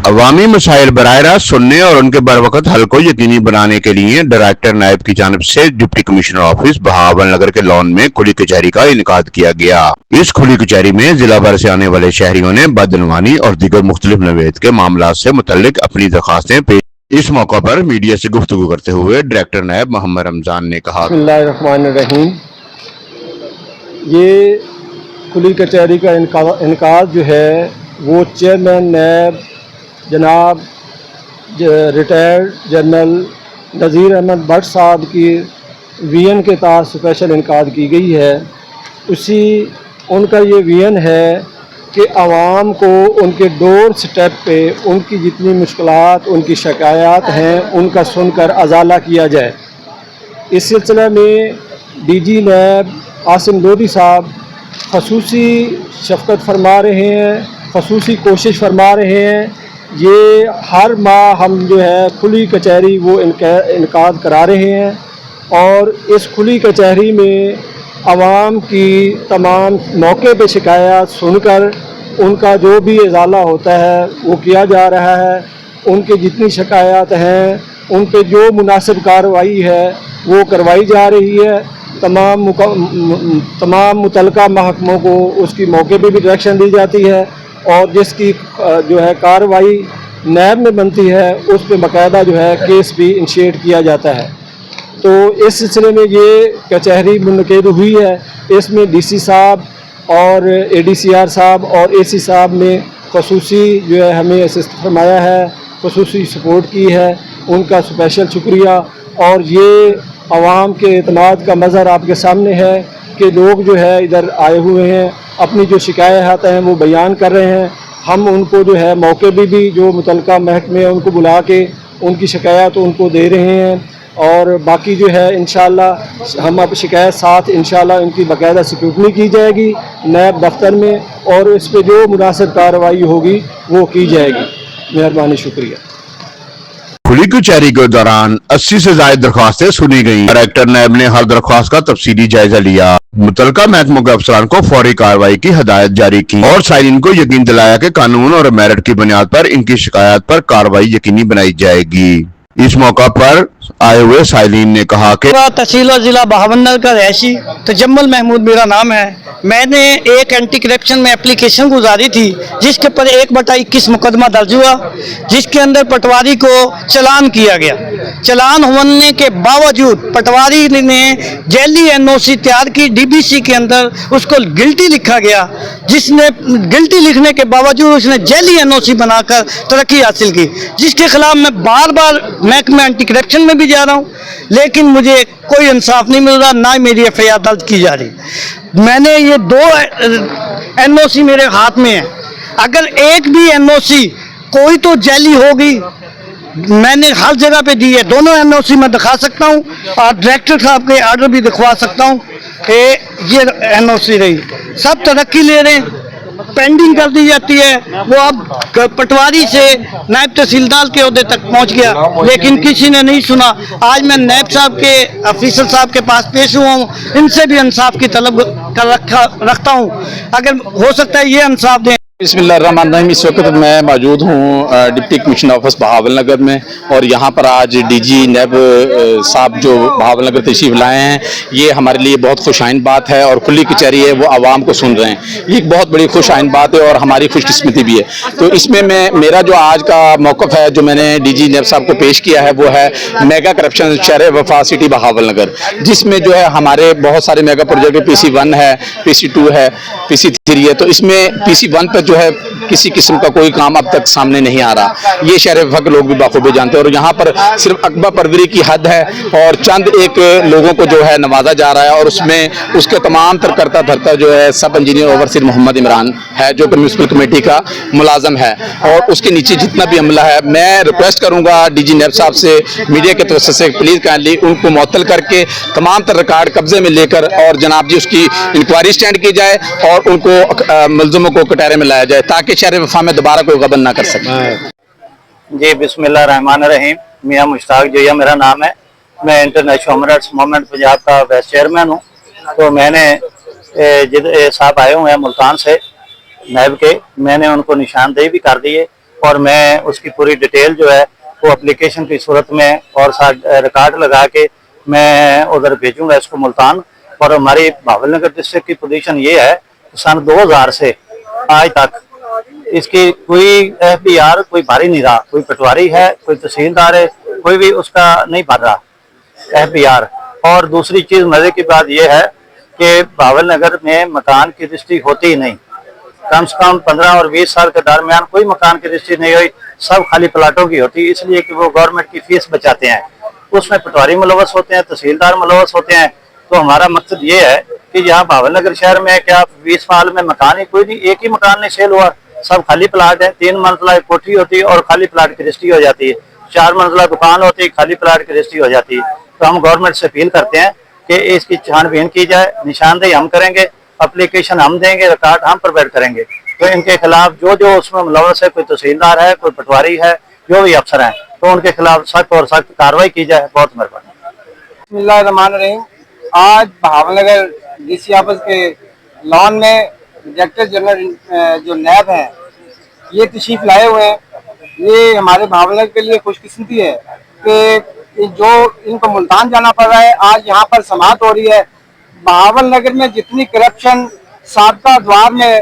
अवामी मसाइल बराह रास्त सुनने और उनके बरवकत हल को यकीनी बनाने के लिए डायरेक्टर नायब की जानिब से डिप्टी कमिश्नर ऑफिस बहावल नगर के लॉन में खुली कचहरी का इनेकाद किया गया। इस खुली कचहरी में जिला भर से आने वाले शहरियों ने बदनवानी और दीगर मुख्तलिफ नवेद के मामला से मुतल्लिक अपनी दरखास्तें पेश। इस मौका पर मीडिया से गुफ्तगू करते हुए डायरेक्टर नायब मोहम्मद रमजान ने कहा, बिस्मिल्लाहिर्रहमानिर्रहीम, ये खुली कचहरी का इनेकाद जो है वो चेयरमैन नायब जनाब रिटायर्ड जनरल नज़ीर अहमद भट्ट साहब की वीएन के तहत स्पेशल इनेकाद की गई है। उसी उनका ये वीएन है कि आवाम को उनके डोर स्टेप पे उनकी जितनी मुश्किलात, उनकी शिकायत हैं, उनका सुनकर अजाला किया जाए। इस सिलसिले में डीजी नैब आसिम लोधी साहब खसूसी शफ़क़त फरमा रहे हैं, खसूसी कोशिश फरमा रहे हैं। ये हर माह हम जो है खुली कचहरी वो इनेकाद करा रहे हैं और इस खुली कचहरी में आवाम की तमाम मौके पे शिकायत सुनकर उनका जो भी इजाला होता है वो किया जा रहा है। उनकी जितनी शिकायत हैं उन पे जो मुनासिब कार्रवाई है वो करवाई जा रही है। तमाम मुतलका महकमों को उसकी मौके पे भी डायरेक्शन दी जाती है और जिसकी जो है कार्रवाई नैब में बनती है उस पे बाकायदा जो है केस भी इनिशिएट किया जाता है। तो इस सिलसिले में ये कचहरी मुनक़िद हुई है। इसमें डीसी साहब और एडीसीआर साहब और एसी साहब ने खसूसी जो है हमें असिस्ट फरमाया है, खसूसी सपोर्ट की है, उनका स्पेशल शुक्रिया। और ये आवाम के एतमाद का मज़हर आपके सामने है कि लोग जो है इधर आए हुए हैं, अपनी जो शिकायत हैं वो बयान कर रहे हैं। हम उनको जो है मौके भी जो मुतलका महकमे हैं उनको बुला के उनकी शिकायत उनको दे रहे हैं और बाकी जो है इंशाअल्लाह हम अब शिकायत साथ इंशाअल्लाह इनकी बाकायदा स्क्रूटनी की जाएगी नैब दफ्तर में और इस पर जो मुनासिब कार्रवाई होगी वो की जाएगी। मेहरबानी, शुक्रिया। खुली कचहरी के दौरान 80 से ज्यादा दरख्वास्तें सुनी गईं। डायरेक्टर नायब ने हर दरख्वास्त का तफसीली जायजा लिया, मुतलका महकमों के अफसरान को फौरी कार्रवाई की हदायत जारी की और साइलिन को यकीन दिलाया कि कानून और मेरिट की बुनियाद पर इनकी शिकायत पर कार्रवाई यकीनी बनाई जाएगी। इस मौका पर आए हुए साइलिन ने कहा कि तहसील और जिला बहावलनगर का रहशी तजम्मुल महमूद मेरा नाम है। मैंने एक एंटी करप्शन में एप्लीकेशन गुजारी थी जिसके पर 1/21 मुकदमा दर्ज हुआ, जिसके अंदर पटवारी को चलान किया गया। चलान होने के बावजूद पटवारी ने जेली एनओसी तैयार की, डीबीसी के अंदर उसको गिल्टी लिखा गया, जिसने गिल्टी लिखने के बावजूद उसने जेली एनओसी बनाकर तरक्की हासिल की, जिसके खिलाफ मैं बार बार महकमे एंटी करप्शन में भी जा रहा हूँ, लेकिन मुझे कोई इंसाफ नहीं मिल रहा, ना ही मेरी एफआईआर दर्ज की जा रही। मैंने ये 2 एनओसी मेरे हाथ में है, अगर एक भी एनओसी कोई तो जाली होगी, मैंने हर जगह पे दी है। दोनों एनओसी मैं दिखा सकता हूँ और डायरेक्टर साहब के आर्डर भी दिखवा सकता हूँ कि ये एनओसी रही। सब तरक्की ले रहे हैं, पेंडिंग कर दी जाती है। वो अब पटवारी से नायब तहसीलदार के ओहदे तक पहुंच गया, लेकिन किसी ने नहीं सुना। आज मैं नायब साहब के ऑफिसर साहब के पास पेश हुआ हूँ, इनसे भी इंसाफ की तलब रखता हूँ, अगर हो सकता है ये इंसाफ दें। बिस्मिल्लाहिर्रहमानिर्रहीम। इस वक्त मैं मौजूद हूँ डिप्टी कमिश्नर ऑफिस बहावल नगर में और यहाँ पर आज डीजी नैब साहब जो बहावल नगर तशरीफ लाए हैं, ये हमारे लिए बहुत खुशाइन बात है और खुली कचहरी है, वो आवाम को सुन रहे हैं। ये एक बहुत बड़ी खुशाइन बात है और हमारी खुशकिस्मती भी है। तो इसमें मेरा जो आज का मौक़िफ़ है जो मैंने डीजी नैब साहब को पेश किया है वो है मेगा करप्शन शहर वफा सिटी बहावल नगर, जिसमें जो है हमारे बहुत सारे मेगा प्रोजेक्ट PC1 है, PC2 है, PC3 है। तो इसमें PC1 पर जो है किसी किस्म का कोई काम अब तक सामने नहीं आ रहा, ये शहर वफा के लोग भी बाखूबी जानते हैं। और यहाँ पर सिर्फ अकबा परवरी की हद है और चंद एक लोगों को जो है नवाजा जा रहा है और उसमें उसके तमाम तर करता धरता जो है सब इंजीनियर ओवरसीर मोहम्मद इमरान है जो कि म्यूनसिपल कमेटी का मुलाजम है और उसके नीचे जितना भी अमला है। मैं रिक्वेस्ट करूँगा डीजी नैब साहब से, मीडिया के तवज्जो से प्लीज़ काइंडली उनको मुअत्तल करके तमाम तर रिकॉर्ड कब्जे में लेकर और जनाब जी उसकी इंक्वायरी स्टैंड की जाए और उनको मुलजमों को कटहरे में लाया जाए ताकि शहर वफा में दोबारा कोई गबन ना कर सके। जी बिस्मिल्लाहिर्रहमानिर्रहीम। मियां मुश्ताक जोया मेरा नाम है। मैं international human rights movement Punjab का वाइस चेयरमैन हूँ। तो मैंने साहब आए हुए हैं मुल्तान से नायब के, मैंने उनको निशानदेही भी कर दी है اور میں اس کی پوری ڈیٹیل جو ہے وہ اپلیکیشن کی صورت میں اور ساتھ ریکارڈ لگا کے میں ادھر بھیجوں گا اس کو ملتان. اور ہماری بہاول نگر ڈسٹرکٹ کی پوزیشن یہ ہے کہ سن 2000 سے آج تک اس کی کوئی FBR کوئی بھاری نہیں رہا. کوئی پٹواری ہے, کوئی تحصیلدار ہے, کوئی بھی اس کا نہیں بھر رہا FBR. اور دوسری چیز مزے کی بات یہ ہے کہ بہاول نگر میں مکان کی رجسٹری ہوتی ہی نہیں. کم سے کم 15 اور 20 سال کے درمیان کوئی مکان کی رجسٹری نہیں ہوئی, سب خالی پلاٹوں کی ہوتی, اس لیے کہ وہ گورنمنٹ کی فیس بچاتے ہیں. اس میں پٹواری ملوث ہوتے ہیں, تحصیلدار ملوث ہوتے ہیں. تو ہمارا مقصد یہ ہے کہ یہاں بہاول نگر شہر میں کیا 20 سال میں مکان ہی کوئی نہیں, ایک ہی مکان نہیں سیل ہوا, سب خالی پلاٹ ہے. 3 منزلہ ایک کوٹھی ہوتی ہے اور خالی پلاٹ کی رجسٹری ہو جاتی ہے. 4 منزلہ دکان ہوتی ہے, خالی پلاٹ کی رجسٹری ہو جاتی ہے. تو ہم گورنمنٹ سے اپیل کرتے ہیں کہ اس کی چھان بین کی جائے, نشاندہی ہم کریں گے, اپلیکیشن ہم دیں گے, ریکارڈ ہم پرووائڈ کریں گے. تو ان کے خلاف جو اس میں ملوث ہے, کوئی تحصیلدار ہے, کوئی پٹواری ہے, جو بھی افسر ہیں, تو ان کے خلاف سخت اور سخت کارروائی کی جائے. بہت مہربانی. بسم اللہ الرحمن الرحیم. آج بہاول نگر DC آفس کے لان میں ڈائریکٹر جنرل جو نیب ہیں یہ تشریف لائے ہوئے ہیں. یہ ہمارے بہاول نگر کے لیے خوش قسمتی ہے کہ جو ان کو ملتان جانا پڑ رہا ہے, آج یہاں پر سماعت ہو رہی ہے. بہاول نگر میں جتنی کرپشن سابقہ ادوار میں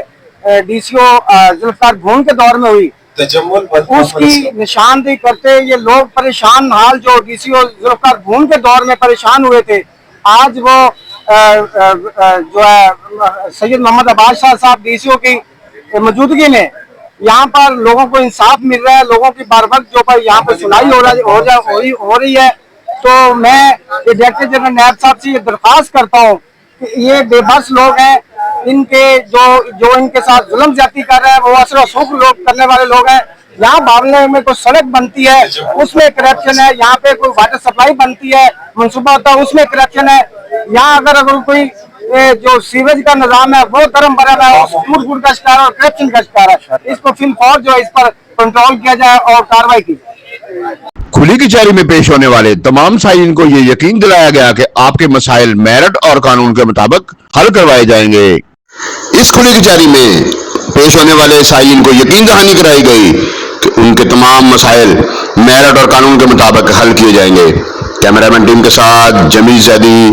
DCO ذوالفقار بھون کے دور میں ہوئی اس کی نشاندہی کرتے یہ لوگ پریشان حال جو DCO ذوالفقار بھون کے دور میں پریشان ہوئے تھے, آج وہ جو ہے سید محمد عباس شاہ صاحب DCO کی موجودگی میں یہاں پر لوگوں کو انصاف مل رہا ہے. لوگوں کی بار وقت جو پر یہاں پر سنائی ہو رہی ہے. تو میں ڈائریکٹر جنرل نیب صاحب سے یہ درخواست کرتا ہوں کہ یہ بے بس لوگ ہیں, ان کے جو ان کے ساتھ ظلم زیادتی کر رہے ہیں وہ اثر و رسوخ لوگ کرنے والے لوگ ہیں. یہاں بہاول نگر میں کوئی سڑک بنتی ہے اس میں کرپشن ہے, یہاں پہ کوئی واٹر سپلائی بنتی ہے منصوبہ ہوتا ہے اس میں کرپشن ہے. یہاں اگر کوئی جو سیویج کا نظام ہے وہ گرم بھرا ہے, ٹوٹ کا شکار ہے اور کرپشن کا شکار ہے. اس کو فی الفور جو ہے اس پر کنٹرول کیا جائے اور کارروائی کی جائے. کھلی کچہری میں پیش ہونے والے تمام سائلین کو یہ یقین دلایا گیا کہ آپ کے مسائل میرٹ اور قانون کے مطابق حل کروائے جائیں گے. اس کھلی کچہری میں پیش ہونے والے سائلین کو یقین دہانی کرائی گئی کہ ان کے تمام مسائل میرٹ اور قانون کے مطابق حل کیے جائیں گے. کیمرہ مین ٹیم کے ساتھ جمیل زیدی,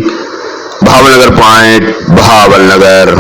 بہاول نگر پوائنٹ, بہاول نگر.